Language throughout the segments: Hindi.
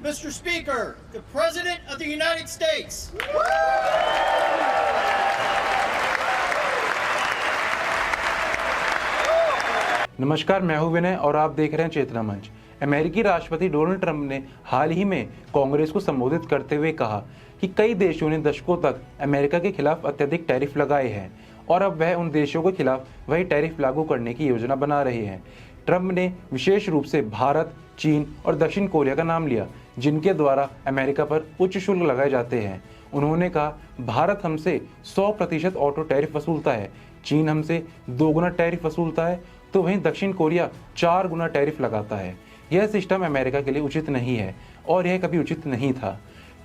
Mr. Speaker, the President of the United States. नमस्कार, मैं हूं विनय और आप देख रहे हैं चेतना मंच। अमेरिकी राष्ट्रपति डोनाल्ड ट्रंप ने हाल ही में कांग्रेस को संबोधित करते हुए कहा कि कई देशों ने दशकों तक अमेरिका के खिलाफ अत्यधिक टैरिफ लगाए हैं और अब वह उन देशों के खिलाफ वही टैरिफ लागू करने की योजना बना रहे हैं। ट्रंप ने विशेष रूप से भारत, चीन और दक्षिण कोरिया का नाम लिया, जिनके द्वारा अमेरिका पर उच्च शुल्क लगाए जाते हैं। उन्होंने कहा, भारत हमसे 100% ऑटो टैरिफ वसूलता है, चीन हमसे 2 गुना टैरिफ वसूलता है, तो वहीं दक्षिण कोरिया 4 गुना टैरिफ लगाता है। यह सिस्टम अमेरिका के लिए उचित नहीं है और यह कभी उचित नहीं था।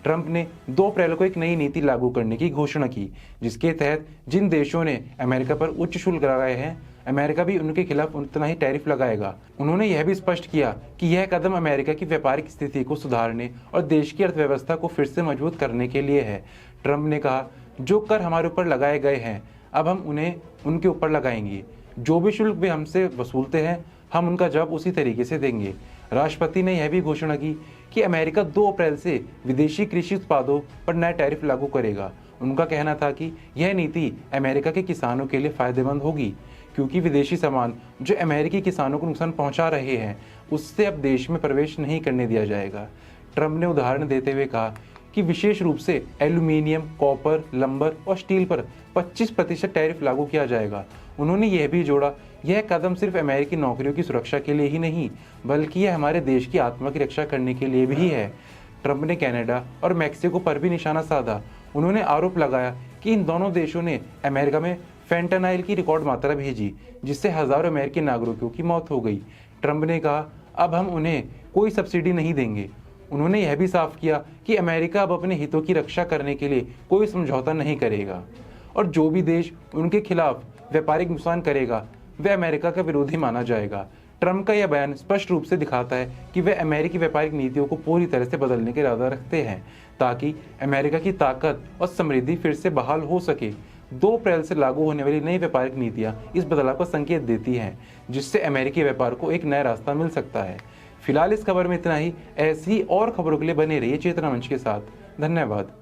ट्रंप ने 2 अप्रैल को एक नई नीति लागू करने की घोषणा की, जिसके तहत जिन देशों ने अमेरिका पर उच्च शुल्क लगाए हैं, अमेरिका भी उनके खिलाफ उतना ही टैरिफ लगाएगा। उन्होंने यह भी स्पष्ट किया कि यह कदम अमेरिका की व्यापारिक स्थिति को सुधारने और देश की अर्थव्यवस्था को फिर से मजबूत करने के लिए है। ट्रंप ने कहा, जो कर हमारे ऊपर लगाए गए हैं, अब हम उन्हें उनके ऊपर लगाएंगे। जो भी शुल्क वे हमसे वसूलते हैं, हम उनका जवाब उसी तरीके से देंगे। राष्ट्रपति ने यह भी घोषणा की कि अमेरिका 2 अप्रैल से विदेशी कृषि उत्पादों पर नया टैरिफ लागू करेगा। उनका कहना था कि यह नीति अमेरिका के किसानों के लिए फायदेमंद होगी, क्योंकि विदेशी सामान जो अमेरिकी किसानों को नुकसान पहुंचा रहे हैं, उससे अब देश में प्रवेश नहीं करने दिया जाएगा। ट्रंप ने उदाहरण देते हुए कहा कि विशेष रूप से एल्यूमीनियम, कॉपर, लंबर और स्टील पर 25% टैरिफ लागू किया जाएगा। उन्होंने यह भी जोड़ा, यह कदम सिर्फ अमेरिकी नौकरियों की सुरक्षा के लिए ही नहीं, बल्कि यह हमारे देश की आत्मा की रक्षा करने के लिए भी है। ट्रंप ने कनाडा और मैक्सिको पर भी निशाना साधा। उन्होंने आरोप लगाया कि इन दोनों देशों ने अमेरिका में फेंटानाइल की रिकॉर्ड मात्रा भेजी, जिससे हजारों अमेरिकी नागरिकों की मौत हो गई। ट्रंप ने कहा, अब हम उन्हें कोई सब्सिडी नहीं देंगे। उन्होंने यह भी साफ किया कि अमेरिका अब अपने हितों की रक्षा करने के लिए कोई समझौता नहीं करेगा और जो भी देश उनके खिलाफ व्यापारिक नुकसान करेगा, वह अमेरिका का विरोधी माना जाएगा। ट्रंप का यह बयान स्पष्ट रूप से दिखाता है कि वे अमेरिकी व्यापारिक नीतियों को पूरी तरह से बदलने का इरादा रखते हैं, ताकि अमेरिका की ताकत और समृद्धि फिर से बहाल हो सके। 2 अप्रैल से लागू होने वाली नई व्यापारिक नीतियां इस बदलाव का संकेत देती हैं, जिससे अमेरिकी व्यापार को एक नया रास्ता मिल सकता है। फिलहाल इस खबर में इतना ही। ऐसी और खबरों के लिए बने रहिए चेतना मंच के साथ। धन्यवाद।